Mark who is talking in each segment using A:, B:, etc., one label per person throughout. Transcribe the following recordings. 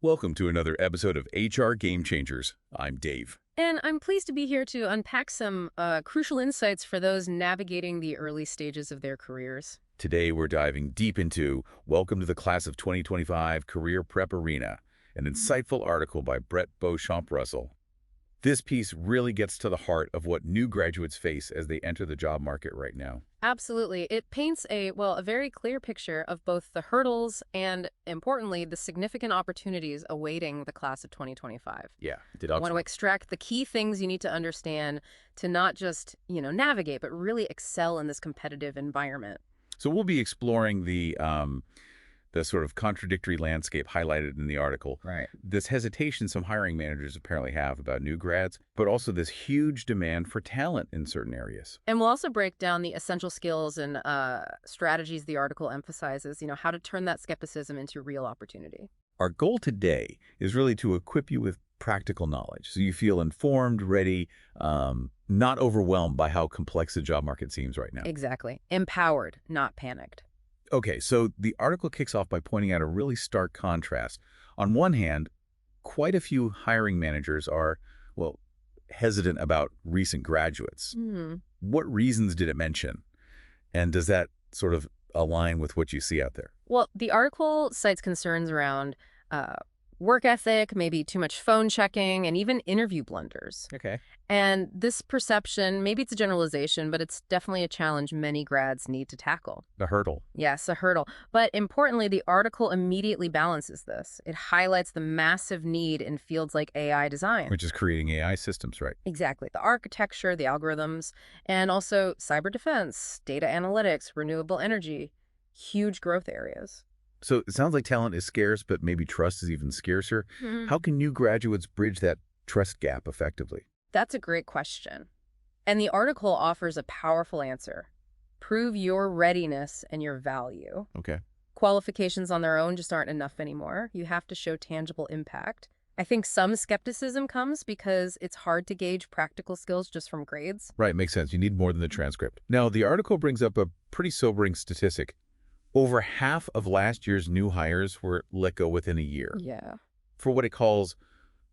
A: Welcome to another episode of HR Game Changers. I'm Dave.
B: And I'm pleased to be here to unpack some crucial insights for those navigating the early stages of their careers.
A: Today we're diving deep into Welcome to the Class of 2025 Career Prep Arena, an insightful article by Brett Beauchamp-Russell. This piece really gets to the heart of what new graduates face as they enter the job market right now.
B: Absolutely. It paints a very clear picture of both the hurdles and, importantly, the significant opportunities awaiting the class of 2025.
A: Yeah,
B: I want to extract the key things you need to understand to not just, navigate, but really excel in this competitive environment.
A: So we'll be exploring the sort of contradictory landscape highlighted in the article.
B: Right.
A: This hesitation some hiring managers apparently have about new grads, but also this huge demand for talent in certain areas.
B: And we'll also break down the essential skills and strategies the article emphasizes, how to turn that skepticism into real opportunity.
A: Our goal today is really to equip you with practical knowledge so you feel informed, ready, not overwhelmed by how complex the job market seems right now.
B: Exactly. Empowered, not panicked.
A: Okay, so the article kicks off by pointing out a really stark contrast. On one hand, quite a few hiring managers are, well, hesitant about recent graduates. What reasons did it mention? And does that sort of align with what you see out there?
B: Well, the article cites concerns around work ethic, maybe too much phone checking, and even interview blunders.
A: Okay.
B: And this perception, maybe it's a generalization, but it's definitely a challenge many grads need to tackle.
A: The hurdle.
B: Yes, a hurdle. But importantly, the article immediately balances this. It highlights the massive need in fields like AI design.
A: Which is creating AI systems, right?
B: Exactly. The architecture, the algorithms, and also cyber defense, data analytics, renewable energy, huge growth areas.
A: So it sounds like talent is scarce, but maybe trust is even scarcer. How can new graduates bridge that trust gap effectively?
B: That's a great question. And the article offers a powerful answer. Prove your readiness and your value.
A: Okay.
B: Qualifications on their own just aren't enough anymore. You have to show tangible impact. I think some skepticism comes because it's hard to gauge practical skills just from grades.
A: Right, makes sense. You need more than the transcript. Now, the article brings up a pretty sobering statistic. Over half of last year's new hires were let go within a year
B: Yeah.
A: for what it calls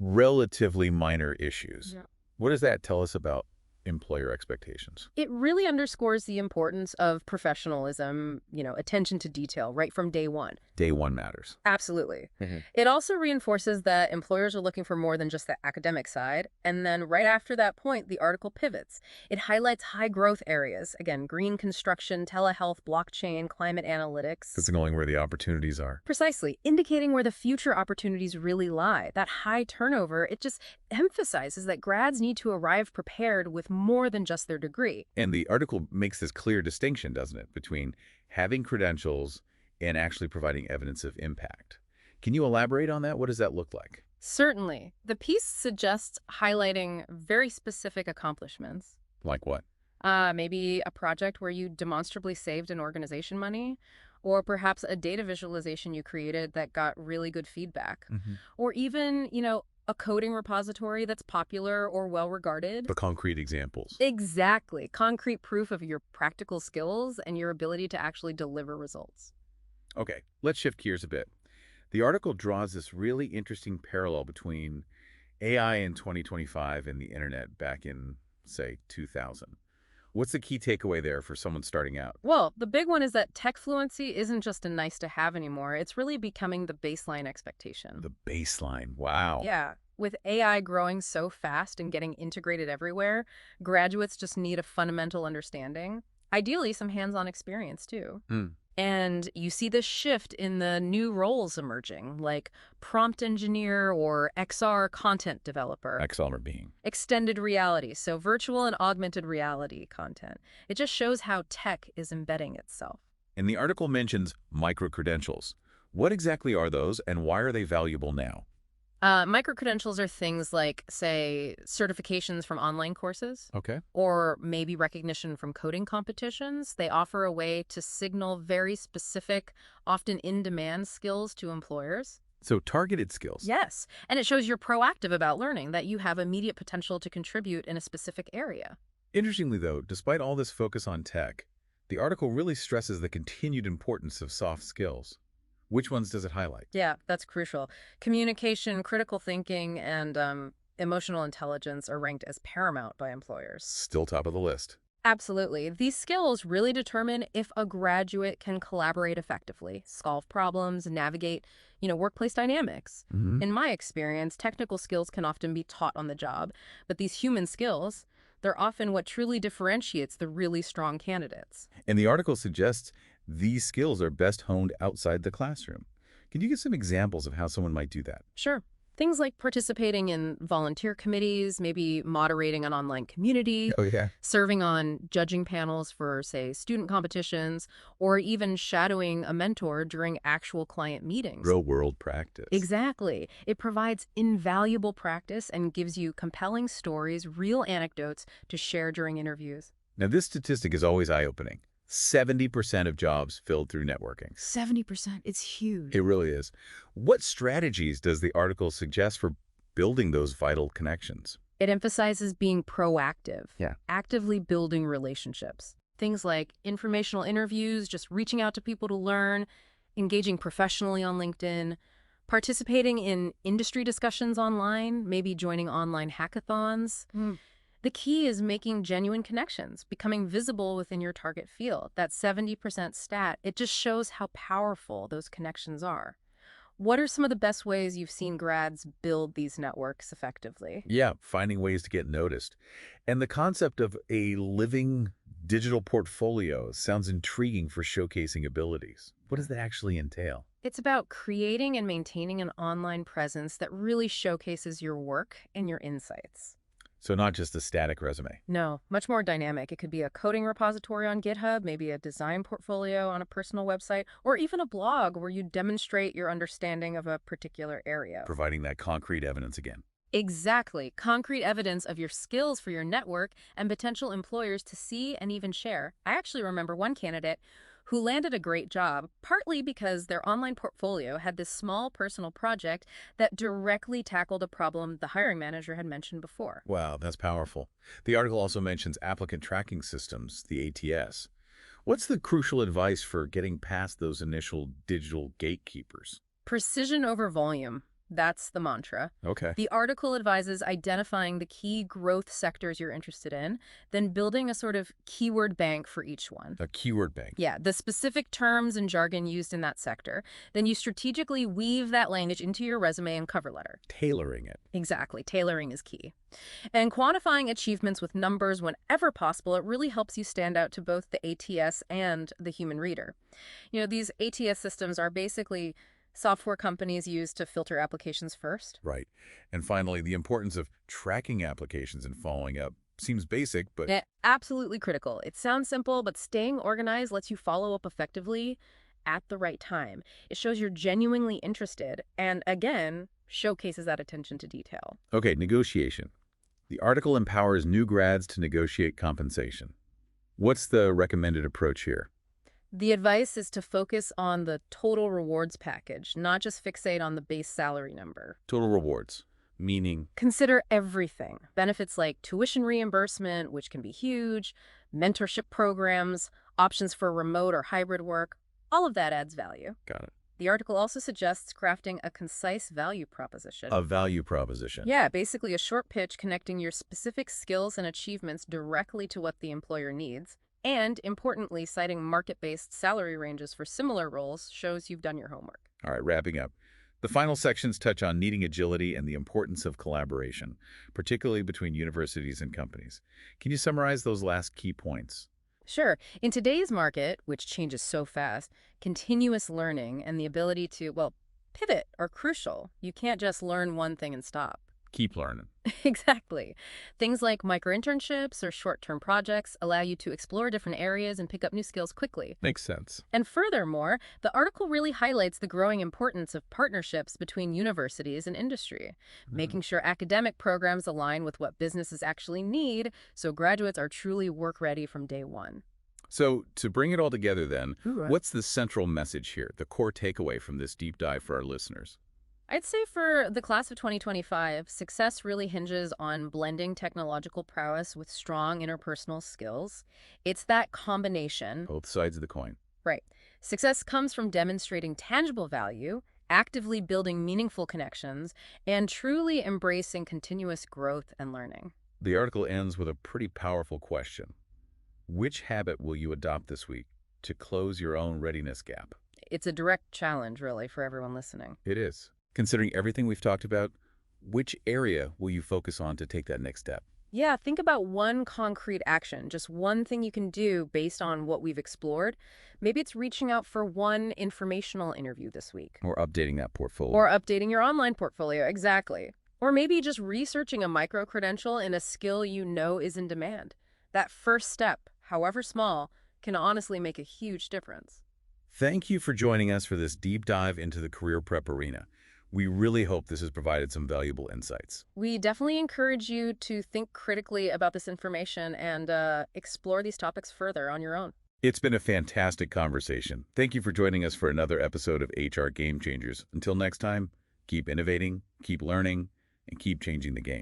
A: relatively minor issues.
B: Yeah.
A: What does that tell us about employer expectations?
B: It really underscores the importance of professionalism, attention to detail right from day one.
A: Day one matters.
B: Absolutely. It also reinforces that employers are looking for more than just the academic side. And then right after that point, the article pivots. It highlights high growth areas. Again, green construction, telehealth, blockchain, climate analytics.
A: Signaling where the opportunities are.
B: Precisely, indicating where the future opportunities really lie. That high turnover, it just emphasizes that grads need to arrive prepared with more than just their degree.
A: And the article makes this clear distinction, doesn't it, between having credentials and actually providing evidence of impact. Can you elaborate on that? What does that look like?
B: Certainly. The piece suggests highlighting very specific accomplishments.
A: Like what?
B: Maybe a project where you demonstrably saved an organization money, or perhaps a data visualization you created that got really good feedback, or even, a coding repository that's popular or well-regarded.
A: The concrete examples.
B: Exactly. Concrete proof of your practical skills and your ability to actually deliver results.
A: Okay, let's shift gears a bit. The article draws this really interesting parallel between AI in 2025 and the internet back in, say, 2000. What's the key takeaway there for someone starting out?
B: Well, the big one is that tech fluency isn't just a nice to have anymore. It's really becoming the baseline expectation.
A: The baseline. Wow.
B: Yeah. With AI growing so fast and getting integrated everywhere, graduates just need a fundamental understanding. Ideally, some hands-on experience, too. And you see this shift in the new roles emerging, like prompt engineer or XR content developer.
A: XR being.
B: Extended reality, so virtual and augmented reality content. It just shows how tech is embedding itself.
A: And the article mentions micro-credentials. What exactly are those, and why are they valuable now?
B: Micro-credentials are things like, say, certifications from online courses.
A: Okay.
B: Or maybe recognition from coding competitions. They offer a way to signal very specific, often in-demand skills to employers.
A: So targeted skills.
B: Yes, and it shows you're proactive about learning, that you have immediate potential to contribute in a specific area.
A: Interestingly, though, despite all this focus on tech, the article really stresses the continued importance of soft skills. Which ones does it highlight?
B: Yeah, that's crucial. Communication, critical thinking, and emotional intelligence are ranked as paramount by employers.
A: Still top of the list.
B: Absolutely. These skills really determine if a graduate can collaborate effectively, solve problems, navigate, workplace dynamics.
A: Hmm.
B: In my experience, technical skills can often be taught on the job, but these human skills, they're often what truly differentiates the really strong candidates.
A: And the article suggests these skills are best honed outside the classroom. Can you give some examples of how someone might do that?
B: Sure. Things like participating in volunteer committees, maybe moderating an online community,
A: Oh, yeah.
B: serving on judging panels for, say, student competitions, or even shadowing a mentor during actual client meetings.
A: Real world practice.
B: Exactly. It provides invaluable practice and gives you compelling stories, real anecdotes to share during interviews.
A: Now, this statistic is always eye-opening. 70% of jobs filled through networking.
B: 70%. It's huge.
A: It really is. What strategies does the article suggest for building those vital connections?
B: It emphasizes being proactive,
A: Yeah.
B: actively building relationships. Things like informational interviews, just reaching out to people to learn, engaging professionally on LinkedIn, participating in industry discussions online, maybe joining online hackathons. The key is making genuine connections, becoming visible within your target field. That 70% stat, it just shows how powerful those connections are. What are some of the best ways you've seen grads build these networks effectively?
A: Yeah, finding ways to get noticed. And the concept of a living digital portfolio sounds intriguing for showcasing abilities. What does that actually entail?
B: It's about creating and maintaining an online presence that really showcases your work and your insights.
A: So not just a static resume.
B: No, much more dynamic. It could be a coding repository on GitHub, maybe a design portfolio on a personal website, or even a blog where you demonstrate your understanding of a particular area.
A: Providing that concrete evidence again.
B: Exactly. Concrete evidence of your skills for your network and potential employers to see and even share. I actually remember one candidate who landed a great job, partly because their online portfolio had this small personal project that directly tackled a problem the hiring manager had mentioned before.
A: Wow, that's powerful. The article also mentions applicant tracking systems, the ATS. What's the crucial advice for getting past those initial digital gatekeepers?
B: Precision over volume. That's the mantra.
A: Okay.
B: The article advises identifying the key growth sectors you're interested in, then building a sort of keyword bank for each one.
A: A keyword bank.
B: Yeah, the specific terms and jargon used in that sector. Then you strategically weave that language into your resume and cover letter.
A: Tailoring it.
B: Exactly. Tailoring is key. And quantifying achievements with numbers whenever possible, it really helps you stand out to both the ATS and the human reader. These ATS systems are basically software companies use to filter applications first.
A: Right. And finally, the importance of tracking applications and following up. Seems basic, but
B: Yeah, absolutely critical. It sounds simple, but staying organized lets you follow up effectively at the right time. It shows you're genuinely interested and, again, showcases that attention to detail.
A: okay, negotiation. The article empowers new grads to negotiate compensation. What's the recommended approach here?
B: The advice is to focus on the total rewards package, not just fixate on the base salary number.
A: Total rewards, meaning
B: Consider everything. Benefits like tuition reimbursement, which can be huge, mentorship programs, options for remote or hybrid work. All of that adds value.
A: got it.
B: The article also suggests crafting a concise value proposition.
A: A value proposition.
B: Yeah, basically a short pitch connecting your specific skills and achievements directly to what the employer needs. And, importantly, citing market-based salary ranges for similar roles shows you've done your homework.
A: All right, wrapping up. The final sections touch on needing agility and the importance of collaboration, particularly between universities and companies. Can you summarize those last key points?
B: Sure. In today's market, which changes so fast, continuous learning and the ability to, pivot are crucial. You can't just learn one thing and stop.
A: Keep learning.
B: Exactly. Things like micro-internships or short-term projects allow you to explore different areas and pick up new skills quickly.
A: Makes sense.
B: And furthermore, the article really highlights the growing importance of partnerships between universities and industry, making sure academic programs align with what businesses actually need so graduates are truly work-ready from day one.
A: So, to bring it all together then,
B: Ooh,
A: what's the central message here, the core takeaway from this deep dive for our listeners?
B: I'd say for the class of 2025, success really hinges on blending technological prowess with strong interpersonal skills. It's that combination.
A: Both sides of the coin.
B: Right. Success comes from demonstrating tangible value, actively building meaningful connections, and truly embracing continuous growth and learning.
A: The article ends with a pretty powerful question. Which habit will you adopt this week to close your own readiness gap?
B: It's a direct challenge, really, for everyone listening.
A: It is. Considering everything we've talked about, which area will you focus on to take that next step?
B: Yeah, think about one concrete action, just one thing you can do based on what we've explored. Maybe it's reaching out for one informational interview this week.
A: Or updating that portfolio?
B: Or updating your online portfolio, exactly. Or maybe just researching a micro-credential in a skill you know is in demand. That first step, however small, can honestly make a huge difference.
A: Thank you for joining us for this deep dive into the career prep arena. We really hope this has provided some valuable insights.
B: We definitely encourage you to think critically about this information and explore these topics further on your own.
A: It's been a fantastic conversation. Thank you for joining us for another episode of HR Game Changers. Until next time, keep innovating, keep learning, and keep changing the game.